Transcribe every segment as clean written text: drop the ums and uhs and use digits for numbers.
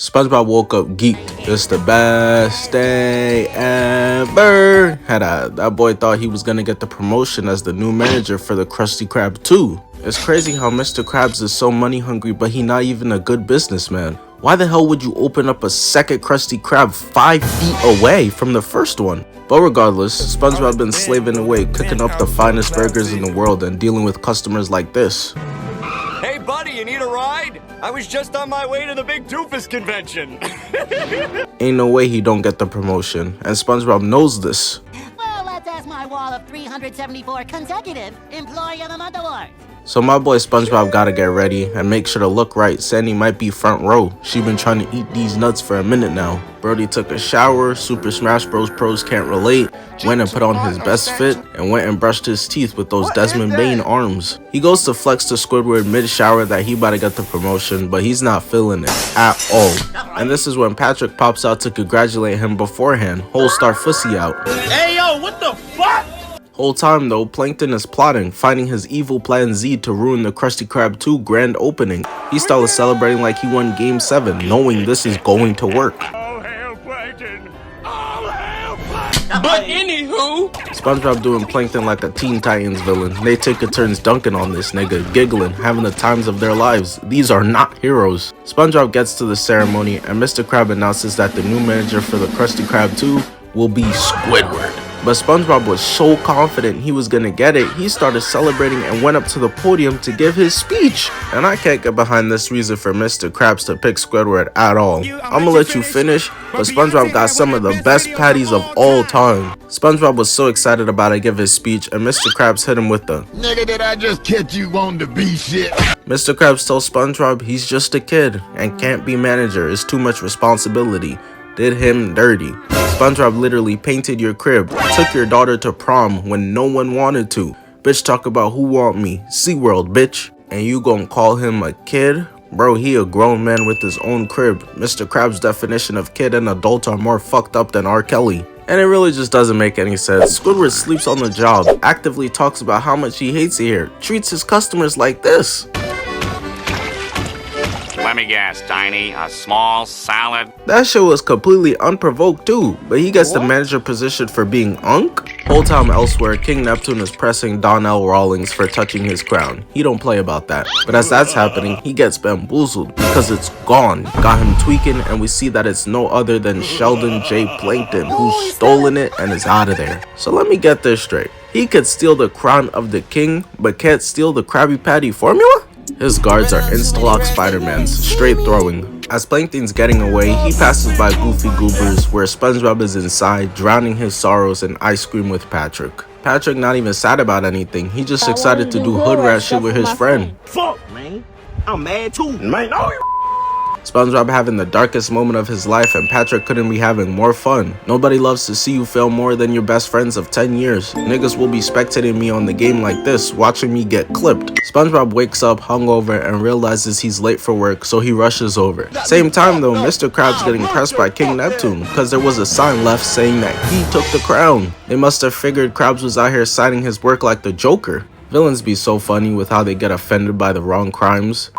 SpongeBob woke up geeked. It's the best day ever. That boy thought he was gonna get the promotion as the new manager for the Krusty Krab 2. It's crazy how Mr. Krabs is so money hungry, but he not even a good businessman. Why the hell would you open up a second Krusty Krab 5 feet away from the first one? But regardless, SpongeBob been slaving away, cooking up the finest burgers in the world and dealing with customers like this. Hey buddy, you need a ride? I was just on my way to the big Doofus convention. Ain't no way he don't get the promotion, and SpongeBob knows this. Well, let's ask my wall of 374 consecutive Employee of the Month awards. So my boy SpongeBob gotta get ready and make sure to look right. Sandy might be front row. She been trying to eat these nuts for a minute now. Brody took a shower, Super Smash Bros. Pros can't relate, went and put on his best fit, and went and brushed his teeth with those Desmond Bane arms. He goes to flex to Squidward mid-shower that he about to get the promotion, but he's not feeling it at all. And this is when Patrick pops out to congratulate him beforehand. Whole star fussy out. Hey yo, what the fuck? Whole time though, Plankton is plotting, finding his evil plan Z to ruin the Krusty Krab 2 grand opening. He started celebrating like he won Game 7, knowing this is going to work. All hail Plankton! All hail Plankton! But anywho, SpongeBob doing Plankton like a Teen Titans villain. They take a turns dunking on this nigga, giggling, having the times of their lives. These are not heroes. SpongeBob gets to the ceremony and Mr. Krab announces that the new manager for the Krusty Krab 2 will be Squidward. But SpongeBob was so confident he was gonna get it, he started celebrating and went up to the podium to give his speech. And I can't get behind this reason for Mr. Krabs to pick Squidward at all. I'ma let you finish, but SpongeBob got some of the best patties of all time. SpongeBob was so excited about to give his speech, and Mr. Krabs hit him with the "Nigga, did I just catch you on the B shit?" Mr. Krabs told SpongeBob he's just a kid and can't be manager, it's too much responsibility. Did him dirty. SpongeBob literally painted your crib, took your daughter to prom when no one wanted to. Bitch talk about who want me, SeaWorld bitch. And you gon' call him a kid? Bro, he a grown man with his own crib. Mr. Krabs' definition of kid and adult are more fucked up than R. Kelly. And it really just doesn't make any sense. Squidward sleeps on the job, actively talks about how much he hates it here, treats his customers like this. Let me guess, Tiny, a small salad? That shit was completely unprovoked too, but he gets the manager position for being unk? Whole time elsewhere, King Neptune is pressing Donnell Rawlings for touching his crown. He don't play about that. But as that's happening, he gets bamboozled because it's gone. Got him tweaking and we see that it's no other than Sheldon J. Plankton who's stolen it and is out of there. So let me get this straight. He could steal the crown of the king, but can't steal the Krabby Patty formula? His guards are Instalock Spider-Mans, straight throwing. As Plankton's getting away, he passes by Goofy Goobers, where SpongeBob is inside, drowning his sorrows in ice cream with Patrick. Patrick not even sad about anything, he just excited to do hood rat shit with his friend. fuck, man. I'm mad too, man. Oh, SpongeBob having the darkest moment of his life and Patrick couldn't be having more fun. Nobody loves to see you fail more than your best friends of 10 years. Niggas will be spectating me on the game like this, watching me get clipped. SpongeBob wakes up hungover and realizes he's late for work, so he rushes over. Same time though, Mr. Krabs getting pressed by King Neptune because there was a sign left saying that he took the crown. They must have figured Krabs was out here citing his work like the Joker. Villains be so funny with how they get offended by the wrong crimes.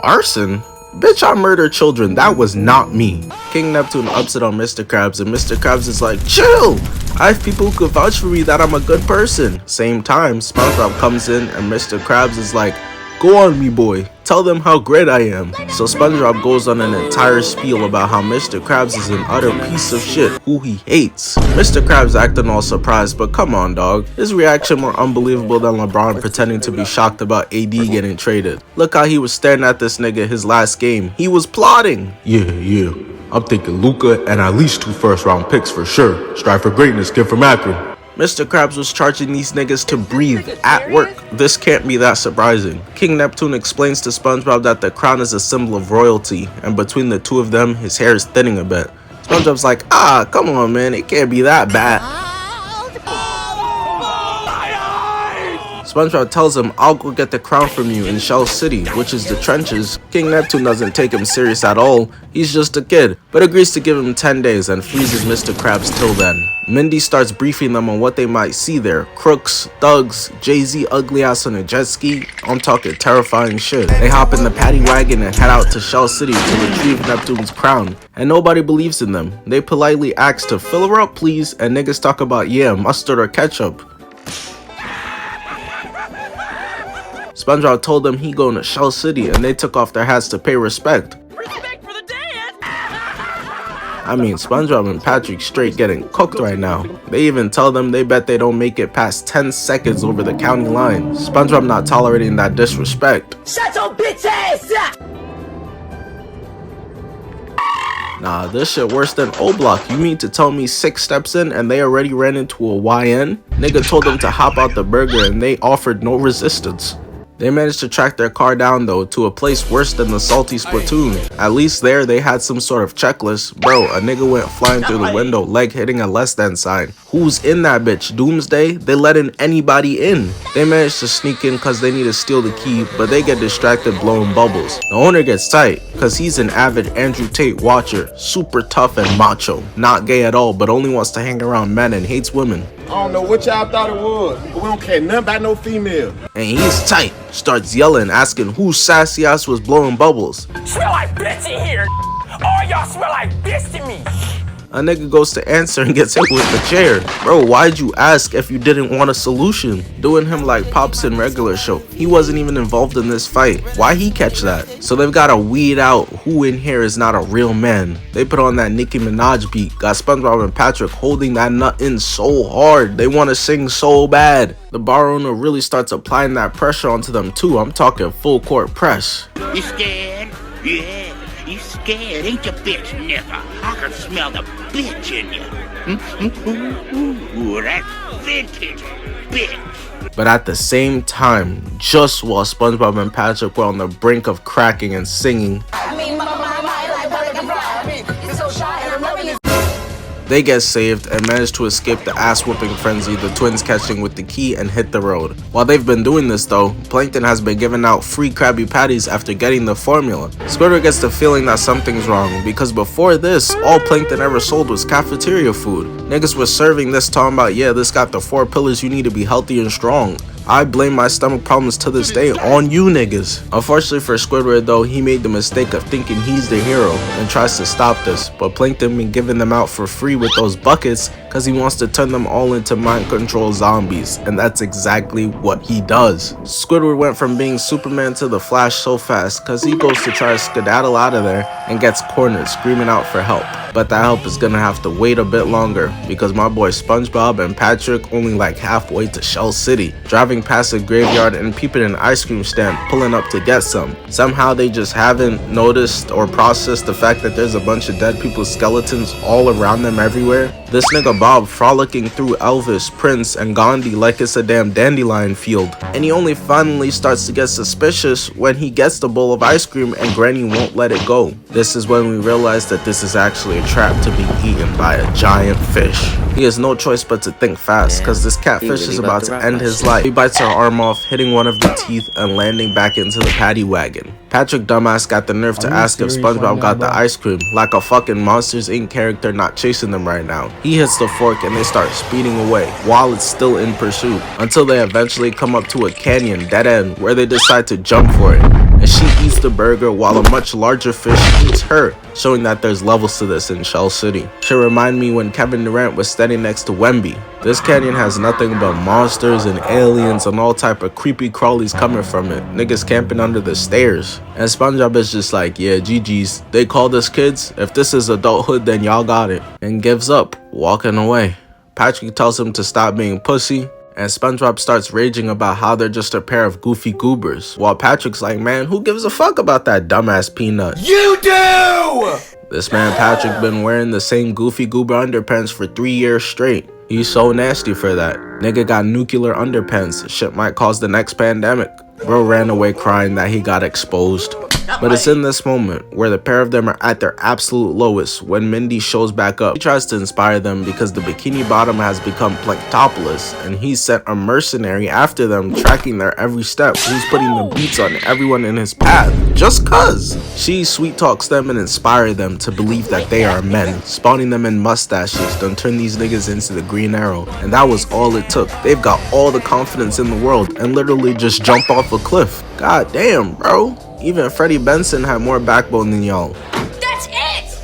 Arson? Bitch, I murdered children, that was not me. King Neptune ups it on Mr. Krabs and Mr. Krabs is like, chill! I have people who could vouch for me that I'm a good person. Same time, SpongeBob comes in and Mr. Krabs is like, go on me boy, tell them how great I am. So SpongeBob goes on an entire spiel about how Mr. Krabs is an utter piece of shit who he hates. Mr. Krabs acting all surprised, but come on dog. His reaction more unbelievable than LeBron pretending to be shocked about AD getting traded. Look how he was staring at this nigga his last game. He was plotting. Yeah. I'm thinking Luca and at least 2 first-round picks for sure. Strive for greatness, kid from Akron. Mr. Krabs was charging these niggas to breathe at work. This can't be that surprising. King Neptune explains to SpongeBob that the crown is a symbol of royalty, and between the two of them, his hair is thinning a bit. SpongeBob's like, come on man, it can't be that bad. SpongeBob tells him, I'll go get the crown from you in Shell City, which is the trenches. King Neptune doesn't take him serious at all. He's just a kid, but agrees to give him 10 days and freezes Mr. Krabs till then. Mindy starts briefing them on what they might see there. Crooks, thugs, Jay-Z ugly ass on a jet ski. I'm talking terrifying shit. They hop in the paddy wagon and head out to Shell City to retrieve Neptune's crown. And nobody believes in them. They politely ask to fill her up please, and niggas talk about yeah, mustard or ketchup. SpongeBob told them he going to Shell City and they took off their hats to pay respect. Respect for the dead! I mean, SpongeBob and Patrick straight getting cooked right now. They even tell them they bet they don't make it past 10 seconds over the county line. SpongeBob not tolerating that disrespect. Shut your bitch ass up! Nah, this shit worse than O-Block. You mean to tell me 6 steps in and they already ran into a YN? Nigga told them to hop out the burger and they offered no resistance. They managed to track their car down though to a place worse than the salty Splatoon. At least there they had some sort of checklist. Bro, a nigga went flying through the window, leg hitting a less than sign. Who's in that bitch? Doomsday? They letting anybody in. They managed to sneak in cause they need to steal the key, but they get distracted blowing bubbles. The owner gets tight cause he's an avid Andrew Tate watcher, super tough and macho. Not gay at all, but only wants to hang around men and hates women. I don't know what y'all thought it was, but we don't care nothing about no female. And he's tight. Starts yelling, asking whose sassy ass was blowing bubbles. Smell like bitch in here! All y'all smell like bitch to me! A nigga goes to answer and gets hit with the chair. Bro, why'd you ask if you didn't want a solution? Doing him like Pops in regular show. He wasn't even involved in this fight. Why he catch that? So they've gotta weed out who in here is not a real man. They put on that Nicki Minaj beat. Got SpongeBob and Patrick holding that nut in so hard. They wanna sing so bad. The bar owner really starts applying that pressure onto them too. I'm talking full court press. You scared? Yeah. You scared, ain't you, bitch nigga? I can smell the bitch in you. Ooh, that's vintage, bitch. But at the same time, just while SpongeBob and Patrick were on the brink of cracking and singing, they get saved and manage to escape the ass-whooping frenzy the twins catching with the key and hit the road. While they've been doing this though, Plankton has been giving out free Krabby Patties after getting the formula. Squidward gets the feeling that something's wrong because before this, all Plankton ever sold was cafeteria food. Niggas was serving this talking about, yeah, this got the 4 pillars you need to be healthy and strong. I blame my stomach problems to this day on you niggas. Unfortunately for Squidward though, he made the mistake of thinking he's the hero and tries to stop this, but Plankton been giving them out for free with those buckets because he wants to turn them all into mind control zombies, and that's exactly what he does. Squidward went from being Superman to the Flash so fast because he goes to try to skedaddle out of there and gets cornered screaming out for help. But that help is gonna have to wait a bit longer because my boy SpongeBob and Patrick only like halfway to Shell City, driving past a graveyard and peeping an ice cream stand, pulling up to get some. Somehow they just haven't noticed or processed the fact that there's a bunch of dead people's skeletons all around them everywhere. This nigga Bob frolicking through Elvis, Prince, and Gandhi like it's a damn dandelion field. And he only finally starts to get suspicious when he gets the bowl of ice cream and Granny won't let it go. This is when we realize that this is actually a trap to be eaten by a giant fish. He has no choice but to think fast because this catfish is about to end his life. He bites her arm off, hitting one of the teeth and landing back into the paddy wagon. Patrick dumbass got the nerve to ask if SpongeBob got the ice cream, like a fucking Monsters Inc. character not chasing them right now. He hits the fork and they start speeding away while it's still in pursuit, until they eventually come up to a canyon dead end where they decide to jump for it. And she eats the burger while a much larger fish eats her, showing that there's levels to this in Shell City. Should remind me when Kevin Durant was standing next to Wemby. This canyon has nothing but monsters and aliens and all type of creepy crawlies coming from it. Niggas camping under the stairs. And SpongeBob is just like, yeah, GG's. They call this kids. If this is adulthood, then y'all got it. And gives up, walking away. Patrick tells him to stop being pussy. And SpongeBob starts raging about how they're just a pair of goofy goobers. While Patrick's like, man, who gives a fuck about that dumbass peanut? You do! This man Patrick been wearing the same goofy goober underpants for 3 years straight. He's so nasty for that. Nigga got nuclear underpants. Shit might cause the next pandemic. Bro ran away crying that he got exposed. But it's in this moment where the pair of them are at their absolute lowest when Mindy shows back up. He tries to inspire them because the Bikini Bottom has become Planktopolis, and he sent a mercenary after them, tracking their every step. He's putting the beats on everyone in his path, just cuz. She sweet talks them and inspires them to believe that they are men, spawning them in mustaches, then turn these niggas into the Green Arrow. And that was all it took. They've got all the confidence in the world and literally just jump off a cliff. God damn, bro. Even Freddie Benson had more backbone than y'all. That's it!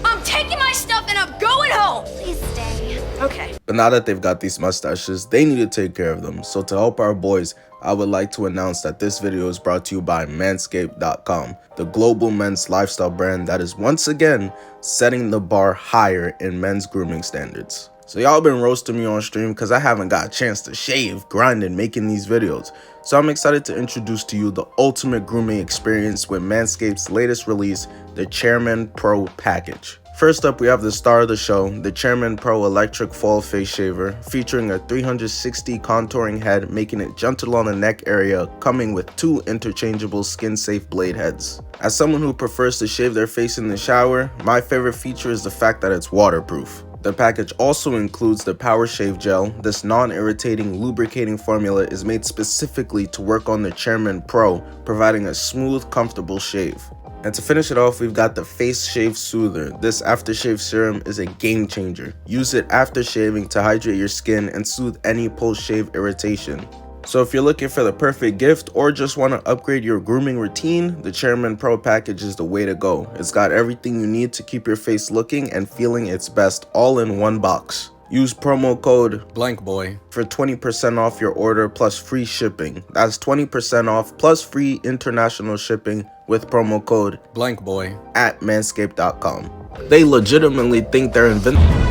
I'm taking my stuff and I'm going home! Please stay. Okay. But now that they've got these mustaches, they need to take care of them. So to help our boys, I would like to announce that this video is brought to you by Manscaped.com, the global men's lifestyle brand that is once again setting the bar higher in men's grooming standards. So y'all been roasting me on stream because I haven't got a chance to shave, grind, and making these videos. So I'm excited to introduce to you the ultimate grooming experience with Manscaped's latest release, the Chairman Pro package. First up, we have the star of the show, the Chairman Pro Electric Fall Face Shaver, featuring a 360 contouring head, making it gentle on the neck area, coming with 2 interchangeable skin-safe blade heads. As someone who prefers to shave their face in the shower, my favorite feature is the fact that it's waterproof. The package also includes the Power Shave Gel. This non-irritating lubricating formula is made specifically to work on the Chairman Pro, providing a smooth, comfortable shave. And to finish it off, we've got the Face Shave Soother. This aftershave serum is a game changer. Use it after shaving to hydrate your skin and soothe any post-shave irritation. So if you're looking for the perfect gift or just want to upgrade your grooming routine, the Chairman Pro package is the way to go. It's got everything you need to keep your face looking and feeling its best all in one box. Use promo code BlankBoy for 20% off your order plus free shipping. That's 20% off plus free international shipping with promo code BlankBoy at manscaped.com. They legitimately think they're invincible.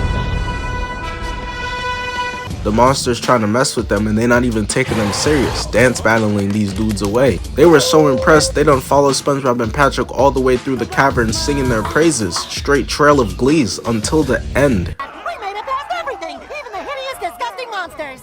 The monster's trying to mess with them and they're not even taking them serious, dance battling these dudes away. They were so impressed they done followed SpongeBob and Patrick all the way through the cavern singing their praises, straight trail of glees until the end. We made it past everything, even the hideous, disgusting monsters.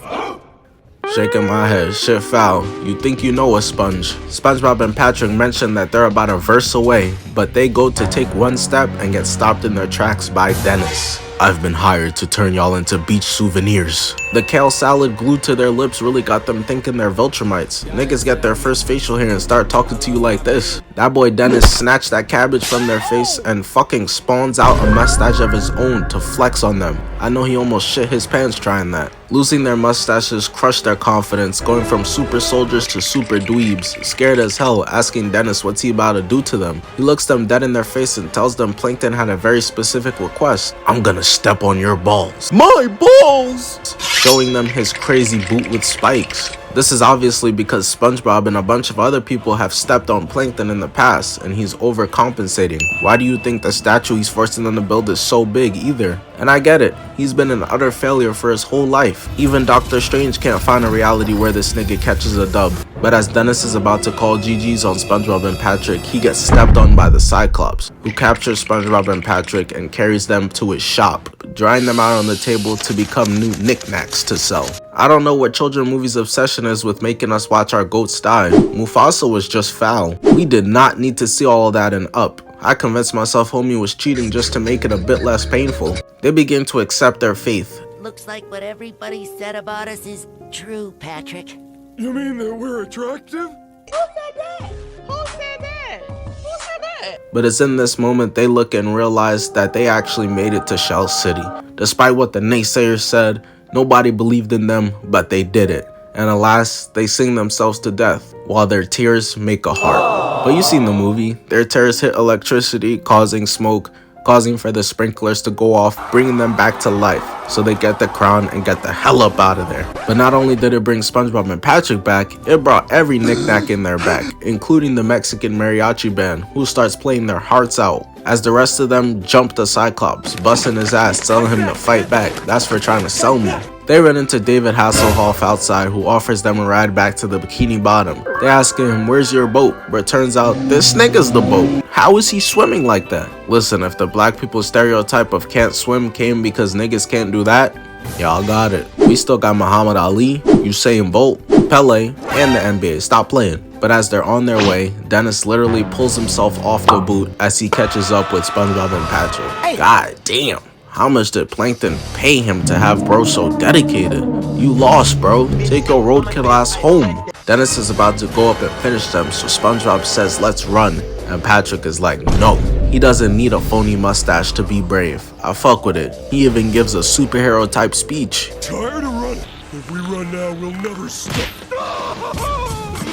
Shaking my head, shit foul. You think you know a sponge. SpongeBob and Patrick mentioned that they're about a verse away, but they go to take one step and get stopped in their tracks by Dennis. I've been hired to turn y'all into beach souvenirs. The kale salad glued to their lips really got them thinking they're Viltrumites. Niggas get their first facial hair and start talking to you like this. That boy Dennis snatched that cabbage from their face and fucking spawns out a mustache of his own to flex on them. I know he almost shit his pants trying that. Losing their mustaches crushed their confidence, going from super soldiers to super dweebs, scared as hell, asking Dennis what's he about to do to them. He looks them dead in their face and tells them Plankton had a very specific request. I'm gonna step on your balls. My balls! Showing them his crazy boot with spikes. This is obviously because SpongeBob and a bunch of other people have stepped on Plankton in the past and he's overcompensating. Why do you think the statue he's forcing them to build is so big either? And I get it, he's been an utter failure for his whole life. Even Doctor Strange can't find a reality where this nigga catches a dub. But as Dennis is about to call GG's on SpongeBob and Patrick, he gets stepped on by the Cyclops, who captures SpongeBob and Patrick and carries them to his shop, drying them out on the table to become new knickknacks to sell. I don't know what children movies' obsession is with making us watch our goats die. Mufasa was just foul. We did not need to see all of that in Up. I convinced myself homie was cheating just to make it a bit less painful. They begin to accept their faith. Looks like what everybody said about us is true, Patrick. You mean that we're attractive? Who said that? Who said that? Who said that? But it's in this moment they look and realize that they actually made it to Shell City. Despite what the naysayers said, nobody believed in them, but they did it. And alas, they sing themselves to death, while their tears make a heart. But you seen the movie. Their tears hit electricity, causing smoke, causing for the sprinklers to go off, bringing them back to life, so they get the crown and get the hell up out of there. But not only did it bring SpongeBob and Patrick back, it brought every knickknack in their back, including the Mexican mariachi band, who starts playing their hearts out, as the rest of them jump the Cyclops, busting his ass, telling him to fight back. That's for trying to sell me. They run into David Hasselhoff outside, who offers them a ride back to the Bikini Bottom. They ask him, where's your boat? But it turns out this nigga's the boat. How is he swimming like that? Listen, if the black people stereotype of can't swim came because niggas can't do that, Y'all got it. We still got Muhammad Ali, Usain Bolt, Pele, and the NBA. Stop playing. But as they're on their way, Dennis literally pulls himself off the boot as he catches up with SpongeBob and Patrick. God damn. How much did Plankton pay him to have bro so dedicated? You lost, bro. Take your roadkill ass home. Dennis is about to go up and finish them, so SpongeBob says let's run, and Patrick is like no. He doesn't need a phony mustache to be brave. I fuck with it. He even gives a superhero type speech. Tired of running? If we run now, we'll never stop.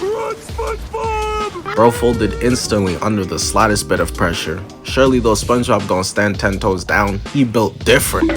Run, SpongeBob! Bro folded instantly under the slightest bit of pressure. Surely though SpongeBob don't stand 10 toes down, he built different.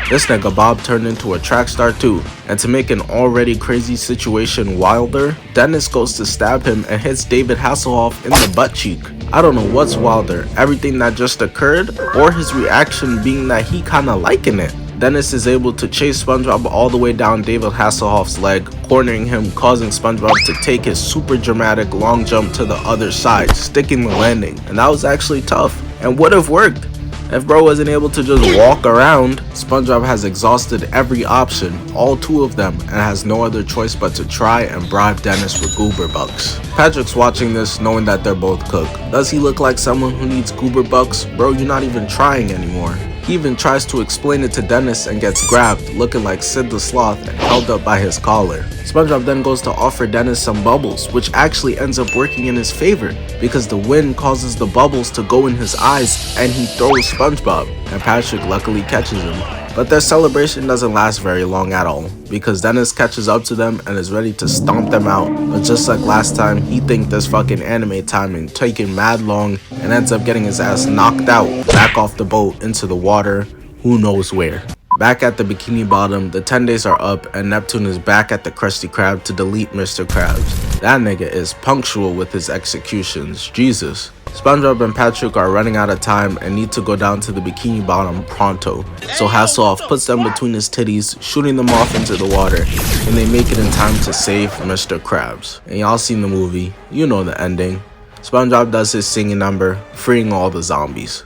This nigga Bob turned into a track star too, and to make an already crazy situation wilder, Dennis goes to stab him and hits David Hasselhoff in the butt cheek. I don't know what's wilder, everything that just occurred, or his reaction being that he kinda liking it. Dennis is able to chase SpongeBob all the way down David Hasselhoff's leg, cornering him, causing SpongeBob to take his super dramatic long jump to the other side, sticking the landing. And that was actually tough, and would have worked if bro wasn't able to just walk around. SpongeBob has exhausted every option, all 2 of them, and has no other choice but to try and bribe Dennis with goober bucks. Patrick's watching this knowing that they're both cooked. Does he look like someone who needs goober bucks? Bro, you're not even trying anymore. He even tries to explain it to Dennis and gets grabbed, looking like Sid the Sloth and held up by his collar. SpongeBob then goes to offer Dennis some bubbles, which actually ends up working in his favor because the wind causes the bubbles to go in his eyes and he throws SpongeBob, and Patrick luckily catches him. But their celebration doesn't last very long at all, because Dennis catches up to them and is ready to stomp them out, but just like last time, he thinks this fucking anime timing taking mad long and ends up getting his ass knocked out, back off the boat into the water, who knows where. Back at the Bikini Bottom, the 10 days are up and Neptune is back at the Krusty Krab to delete Mr. Krabs. That nigga is punctual with his executions, Jesus. SpongeBob and Patrick are running out of time and need to go down to the Bikini Bottom pronto. So Hasselhoff puts them between his titties, shooting them off into the water, and they make it in time to save Mr. Krabs. And y'all seen the movie, you know the ending. SpongeBob does his singing number, freeing all the zombies.